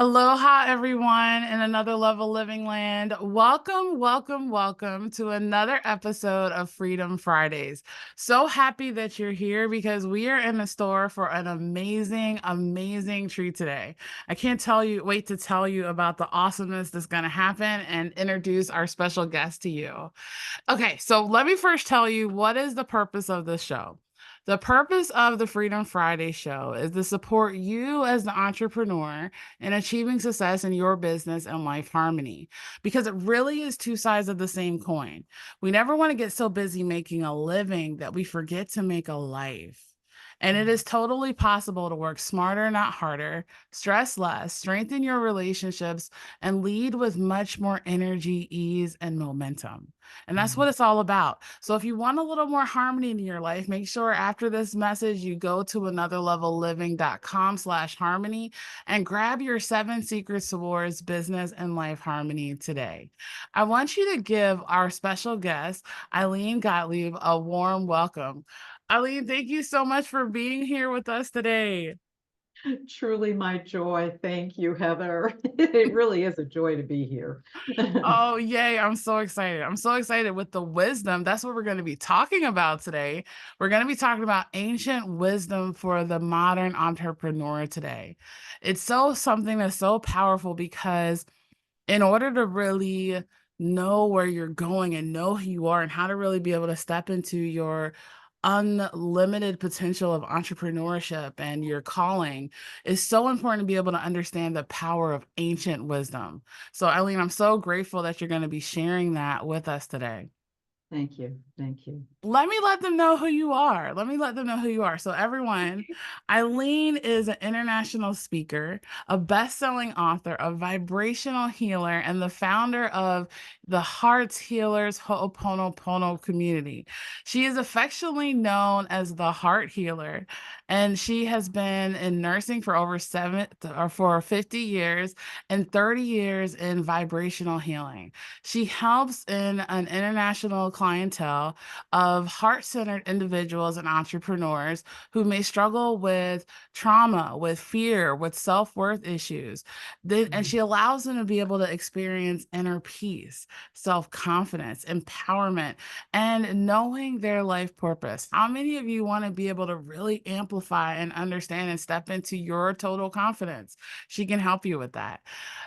Aloha, everyone, in another level living land. Welcome, welcome, welcome to another episode of Freedom Fridays. So happy that you're here because we are in the store for an amazing, amazing treat today. I can't wait to tell you about the awesomeness that's going to happen and introduce our special guest to you. Okay, so let me first tell you what is the purpose of this show. The purpose of the Freedom Friday show is to support you as the entrepreneur in achieving success in your business and life harmony, because it really is two sides of the same coin. We never want to get so busy making a living that we forget to make a life. And it is totally possible to work smarter, not harder, stress less, strengthen your relationships, and lead with much more energy, ease, and momentum. And that's what it's all about. So if you want a little more harmony in your life, make sure after this message, you go to anotherlevelliving.com/harmony and grab your 7 secrets towards business and life harmony today. I want you to give our special guest, Ilene Gottlieb, a warm welcome. Ilene, thank you so much for being here with us today. Truly my joy. Thank you, Heather. It really is a joy to be here. Oh, yay. I'm so excited. I'm so excited with the wisdom. That's what we're going to be talking about today. We're going to be talking about ancient wisdom for the modern entrepreneur today. It's something that's so powerful because in order to really know where you're going and know who you are and how to really be able to step into your unlimited potential of entrepreneurship and your calling is so important to be able to understand the power of ancient wisdom. So, Eileen, I'm so grateful that you're going to be sharing that with us today. Thank you. Thank you. Let me let them know who you are. Let me let them know who you are. So, everyone, Ilene is an international speaker, a best-selling author, a vibrational healer, and the founder of the Hearts Healers Ho'oponopono community. She is affectionately known as the Heart Healer, and she has been in nursing for over 50 years and 30 years in vibrational healing. She helps in an international clientele of heart-centered individuals and entrepreneurs who may struggle with trauma, with fear, with self-worth issues. And she allows them to be able to experience inner peace, self-confidence, empowerment, and knowing their life purpose. How many of you want to be able to really amplify and understand and step into your total confidence? She can help you with that.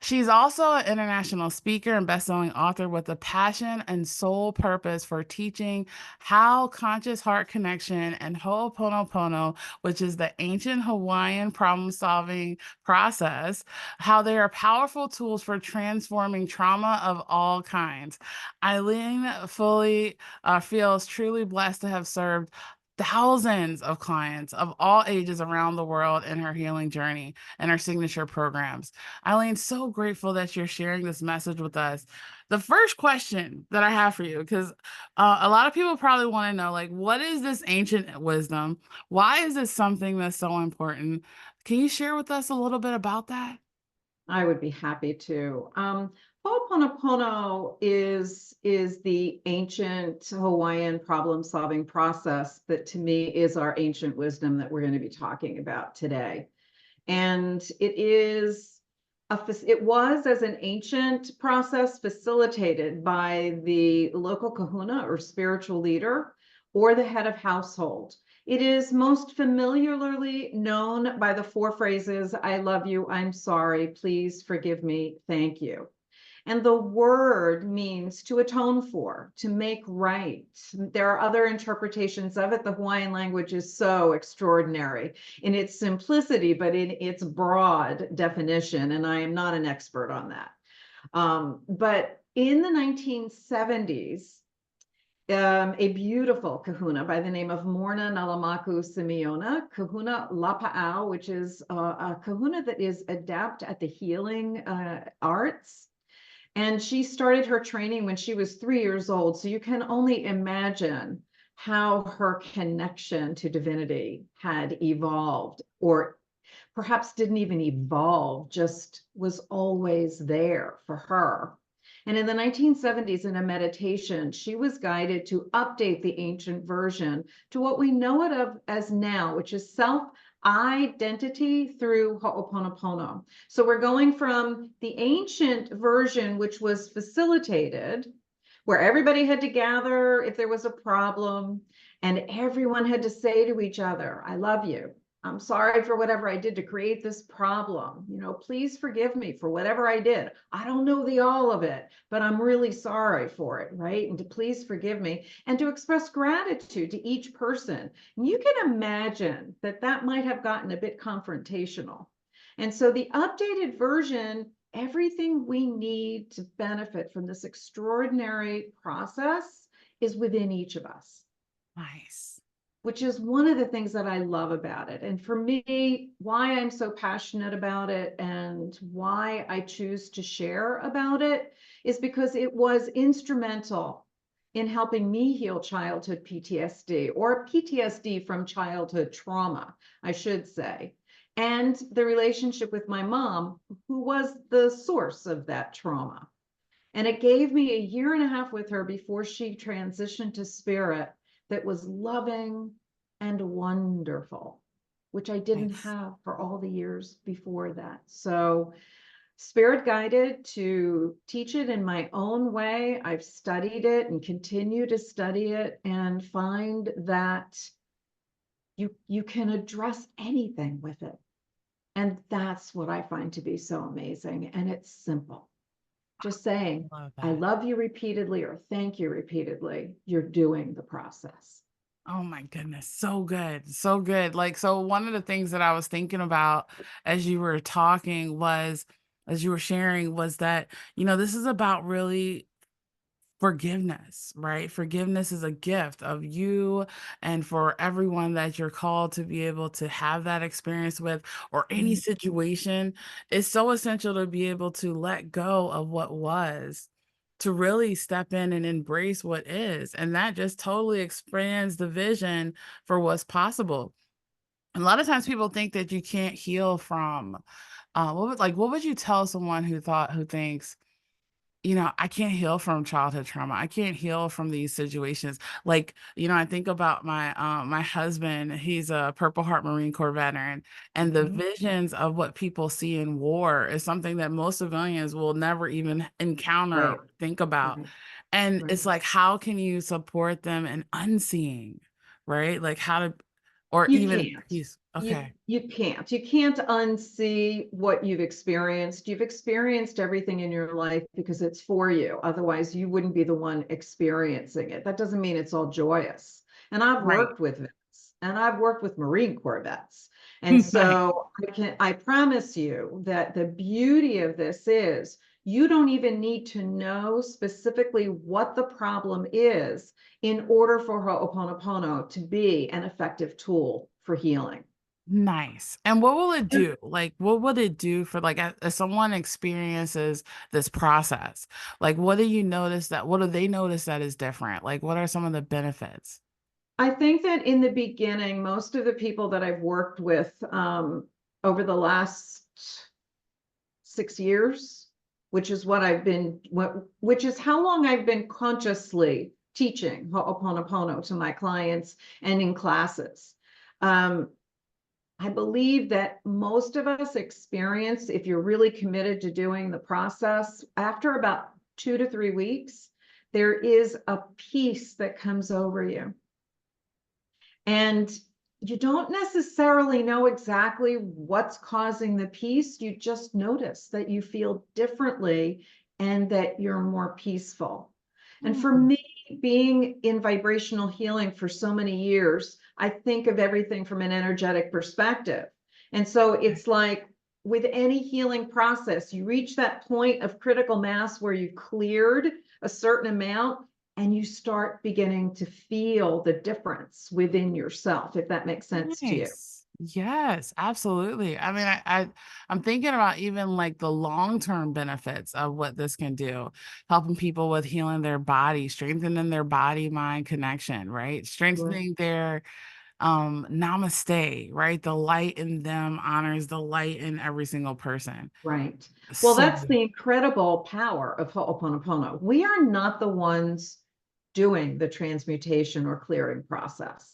She's also an international speaker and best-selling author with a passion and sole purpose for teaching how conscious heart connection and Ho'oponopono, which is the ancient Hawaiian problem-solving process, how they are powerful tools for transforming trauma of all kinds. Ilene fully feels truly blessed to have served thousands of clients of all ages around the world in her healing journey and her signature programs. Eileen, so grateful that you're sharing this message with us. The first question that I have for you, because a lot of people probably want to know, like, what is this ancient wisdom? Why is this something that's so important? Can you share with us a little bit about that? I would be happy to. Ho'oponopono is the ancient Hawaiian problem-solving process that to me is our ancient wisdom that we're going to be talking about today. And it was as an ancient process facilitated by the local kahuna or spiritual leader or the head of household. It is most familiarly known by the 4 phrases, I love you, I'm sorry, please forgive me, thank you. And the word means to atone for, to make right. There are other interpretations of it. The Hawaiian language is so extraordinary in its simplicity, but in its broad definition. And I am not an expert on that. But in the 1970s, a beautiful kahuna by the name of Morna Nalamaku Simeona, kahuna Lapa'au, which is a kahuna that is adept at the healing arts. And she started her training when she was 3 years old. So you can only imagine how her connection to divinity had evolved, or perhaps didn't even evolve, just was always there for her. And in the 1970s, in a meditation, she was guided to update the ancient version to what we know it of as now, which is self identity through Ho'oponopono. So we're going from the ancient version, which was facilitated, where everybody had to gather if there was a problem, and everyone had to say to each other, I love you. I'm sorry for whatever I did to create this problem. Please forgive me for whatever I did. I don't know the all of it, but I'm really sorry for it, right? And to please forgive me and to express gratitude to each person. And you can imagine that that might have gotten a bit confrontational. And so the updated version, everything we need to benefit from this extraordinary process is within each of us, Nice. which is one of the things that I love about it. And for me, why I'm so passionate about it and why I choose to share about it is because it was instrumental in helping me heal childhood PTSD, or PTSD from childhood trauma, I should say, and the relationship with my mom, who was the source of that trauma. And it gave me a year and a half with her before she transitioned to spirit that was loving and wonderful, which I didn't Nice. have for all the years before that. So, spirit guided to teach it in my own way. I've studied it and continue to study it and find that you can address anything with it. And that's what I find to be so amazing. And it's simple. Just saying, I love I that. love you repeatedly or thank you repeatedly. You're doing the process. Oh my goodness. So good. So good. Like, so one of the things that I was thinking about as you were talking was, as you were sharing, was that, this is about really forgiveness, right? Forgiveness is a gift of you and for everyone that you're called to be able to have that experience with, or any Mhm. situation. It's so essential to be able to let go of what was, to really step in and embrace what is. And that just totally expands the vision for what's possible. A lot of times people think that you can't heal from what would you tell someone who thinks, I can't heal from childhood trauma. I can't heal from these situations. Like, I think about my husband, he's a Purple Heart Marine Corps veteran, and the Mhm. visions of what people see in war is something that most civilians will never even encounter Right, or think about. right, And right. it's like, how can you support them in unseeing, right? Like how to, or You even can't. peace. You Okay. you can't. You can't unsee what you've experienced. You've experienced everything in your life because it's for you. Otherwise, you wouldn't be the one experiencing it. That doesn't mean it's all joyous. And I've Right. worked with vets, and I've worked with Marine Corps vets. And Right. so I promise you that the beauty of this is you don't even need to know specifically what the problem is in order for Ho'oponopono to be an effective tool for healing. Nice. And what will it do? Like, what would it do for like as someone experiences this process? Like, what do they notice that is different? Like, what are some of the benefits? I think that in the beginning, most of the people that I've worked with over the last 6 years, which is which is how long I've been consciously teaching Ho'oponopono to my clients and in classes. Um, I believe that most of us experience, if you're really committed to doing the process, after about 2 to 3 weeks, there is a peace that comes over you. And you don't necessarily know exactly what's causing the peace. You just notice that you feel differently and that you're more peaceful. And for Hmm. me, being in vibrational healing for so many years, I think of everything from an energetic perspective. And so it's like with any healing process, you reach that point of critical mass where you've cleared a certain amount and you start beginning to feel the difference within yourself, if that makes sense to you. Nice. Yes, absolutely. I mean, I'm thinking about even like the long-term benefits of what this can do, helping people with healing their body, strengthening their body-mind connection, right? Right. Strengthening their namaste, right? The light in them honors the light in every single person. Right. Well, So that's the incredible power of Ho'oponopono. We are not the ones doing the transmutation or clearing process.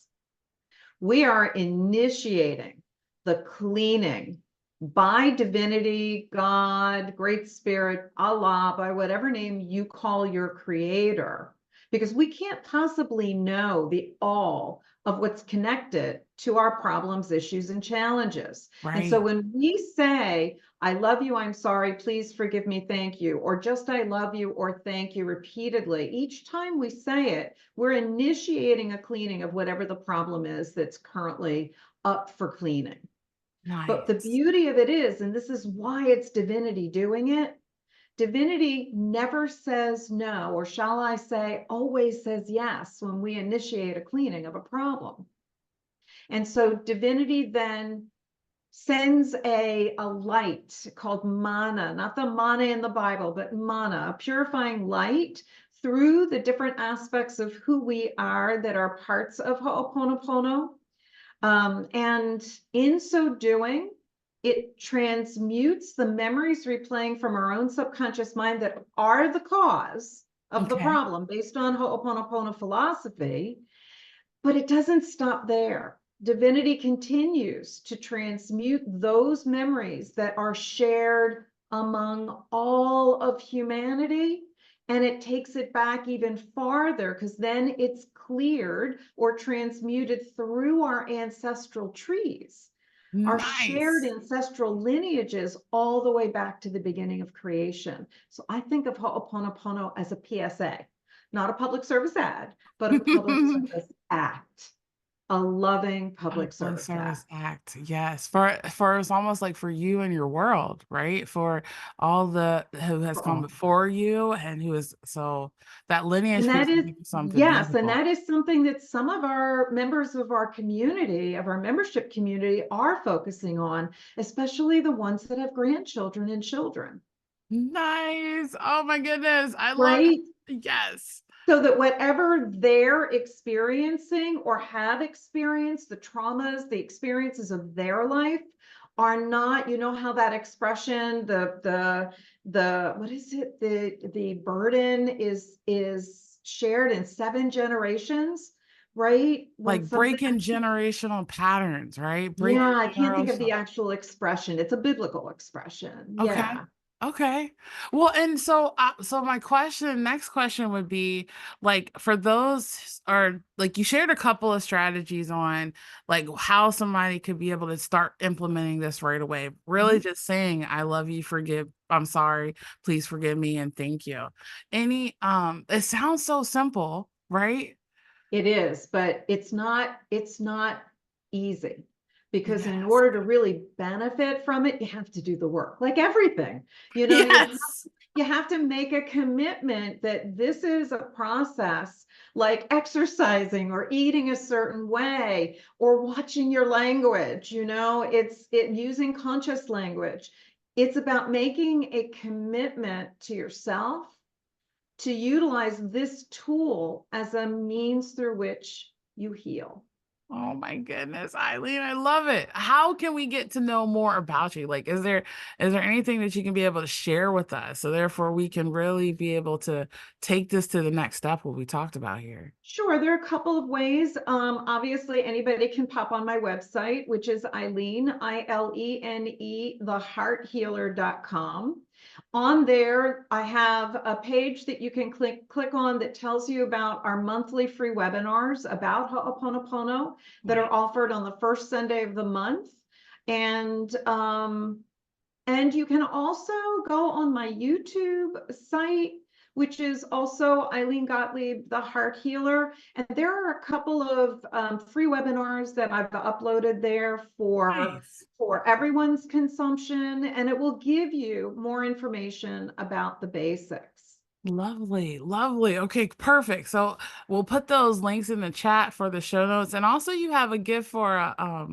We are initiating the cleaning by divinity, God, Great Spirit, Allah, by whatever name you call your creator, because we can't possibly know the all of what's connected to our problems, issues, and challenges. And so Right. when we say, I love you, I'm sorry, please forgive me, thank you, or just I love you or thank you repeatedly, each time we say it, we're initiating a cleaning of whatever the problem is that's currently up for cleaning. But the Nice. beauty of it is, and this is why it's divinity doing it, divinity never says no, or shall I say, always says yes when we initiate a cleaning of a problem. And so divinity then sends a light called mana, not the mana in the Bible, but mana, a purifying light through the different aspects of who we are that are parts of Ho'oponopono. And in so doing, it transmutes the memories replaying from our own subconscious mind that are the cause of the Okay. problem based on Ho'oponopono philosophy, but it doesn't stop there. Divinity continues to transmute those memories that are shared among all of humanity. And it takes it back even farther because then it's cleared or transmuted through our ancestral trees, our shared Nice. ancestral lineages, all the way back to the beginning of creation. So I think of Ho'oponopono as a PSA, not a public service ad, but a public service act, a loving public Public service act. service act, yes, for it's almost like for you and your world, right? For all the who has For come all. before you and who is so that And lineage that piece is, is something yes, and beautiful. that is something that some of our members of our community, of our membership community, are focusing on, especially the ones that have grandchildren and children, Nice. Oh my goodness. I love right? yes. So that whatever they're experiencing or have experienced, the traumas, the experiences of their life are not, you know how that expression, the what is it? The burden is shared in 7 generations, right? When Like something, breaking generational patterns, right? Breaking yeah, I can't think of the generational. actual expression. It's a biblical expression. Okay. Yeah. Okay. Well, and so so my question, next question would be like for those are like you shared a couple of strategies on like how somebody could be able to start implementing this right away. Really Mhm. just saying I love you, forgive, I'm sorry, please forgive me and thank you. Any it sounds so simple, right? It is, but it's not easy because in Yes. order to really benefit from it, you have to do the work. Like everything, Yes. you have to make a commitment that this is a process like exercising or eating a certain way or watching your language, it's using conscious language. It's about making a commitment to yourself to utilize this tool as a means through which you heal. Oh my goodness, Eileen, I love it. How can we get to know more about you? Like, is there anything that you can be able to share with us so therefore we can really be able to take this to the next step what we talked about here? Sure, there are a couple of ways. Obviously, anybody can pop on my website, which is Ilene, Ilene, thehearthealer.com. On there, I have a page that you can click on that tells you about our monthly free webinars about Ho'oponopono that Right. are offered on the first Sunday of the month. And and you can also go on my YouTube site, which is also Ilene Gottlieb, the Heart Healer. And there are a couple of free webinars that I've uploaded there Nice. for everyone's consumption, and it will give you more information about the basics. Lovely, lovely. Okay, perfect. So we'll put those links in the chat for the show notes. And also you have a gift for a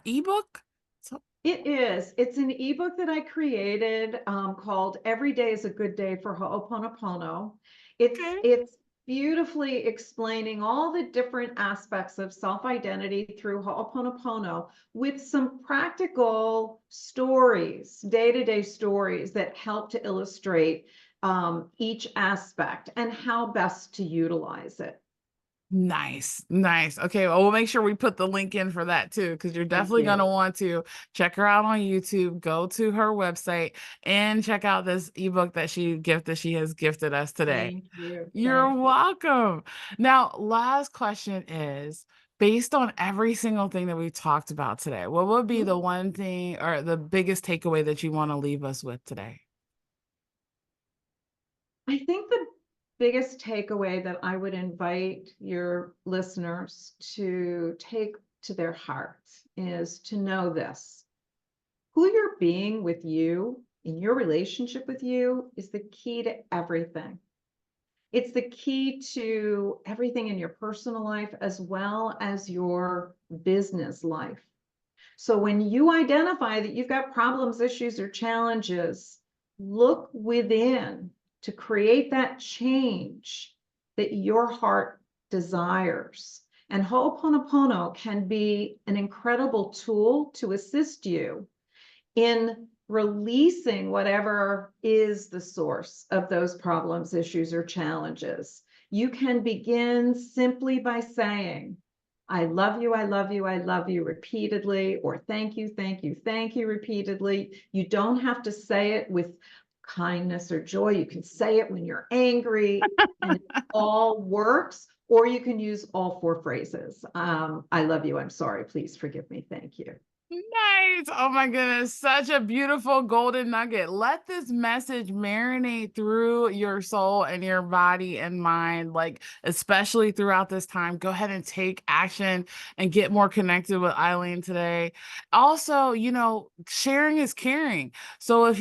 ebook. So It is. It's an ebook that I created called Every Day is a Good Day for Ho'oponopono. It's okay. it's beautifully explaining all the different aspects of self-identity through Ho'oponopono with some practical stories, day-to-day stories that help to illustrate each aspect and how best to utilize it. Nice, nice. Okay, well, we'll make sure we put the link in for that too, because you're Thank definitely you. gonna want to check her out on YouTube, go to her website, and check out this ebook that she has gifted us today. Thank you. You're Thank you. welcome. Now, last question is, based on every single thing that we talked about today, what would be the Mhm. one thing or the biggest takeaway that you wanna leave us with today? I think the biggest takeaway that I would invite your listeners to take to their hearts is to know this: who you're being with you in your relationship with you is the key to everything. It's the key to everything in your personal life as well as your business life. So when you identify that you've got problems, issues, or challenges, look within to create that change that your heart desires. And Ho'oponopono can be an incredible tool to assist you in releasing whatever is the source of those problems, issues, or challenges. You can begin simply by saying, I love you, I love you, I love you repeatedly, or thank you, thank you, thank you repeatedly. You don't have to say it with kindness or joy. You can say it when you're angry, and it all works. Or you can use all four phrases. I love you, I'm sorry, please forgive me, thank you. Nice. Oh my goodness. Such a beautiful golden nugget. Let this message marinate through your soul and your body and mind, like, especially throughout this time. Go ahead and take action and get more connected with Eileen today. Also, sharing is caring. So if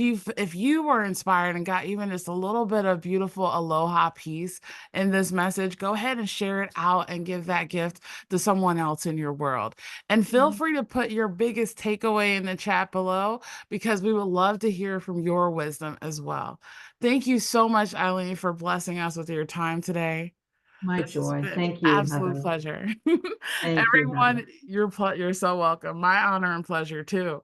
you were inspired and got even just a little bit of beautiful aloha peace in this message, go ahead and share it out and give that gift to someone else in your world. And feel Mhm. free to put your biggest takeaway in the chat below because we would love to hear from your wisdom as well. Thank you so much, Eileen, for blessing us with your time today. My This has joy. been Thank you, absolute Heather. pleasure. Thank you, Heather. Everyone, you're so welcome. My honor and pleasure too.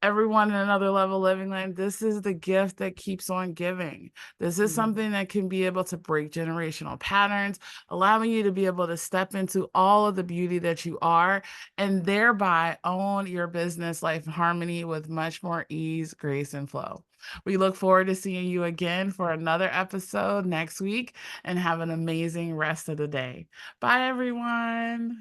Everyone in Another Level Living Land, this is the gift that keeps on giving. This is Mhm. something that can be able to break generational patterns, allowing you to be able to step into all of the beauty that you are, and thereby own your business life in harmony with much more ease, grace, and flow. We look forward to seeing you again for another episode next week, and have an amazing rest of the day. Bye, everyone.